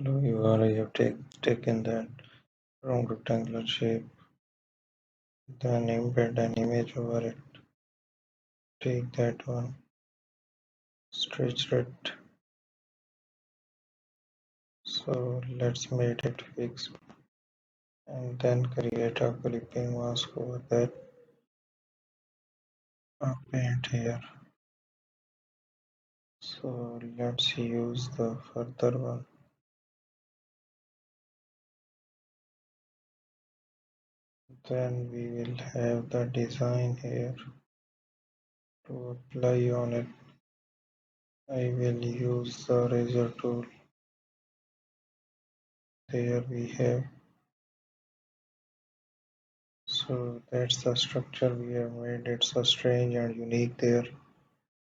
Hello, you are. I have taken that round rectangular shape, then embed an image over it. Take that one, stretch it. So let's make it fixed and then create a clipping mask over that. A paint here. So let's use the further one. Then we will have the design here to apply on it. I will use the razor tool. There we have. So that's the structure we have made. It's a strange and unique there.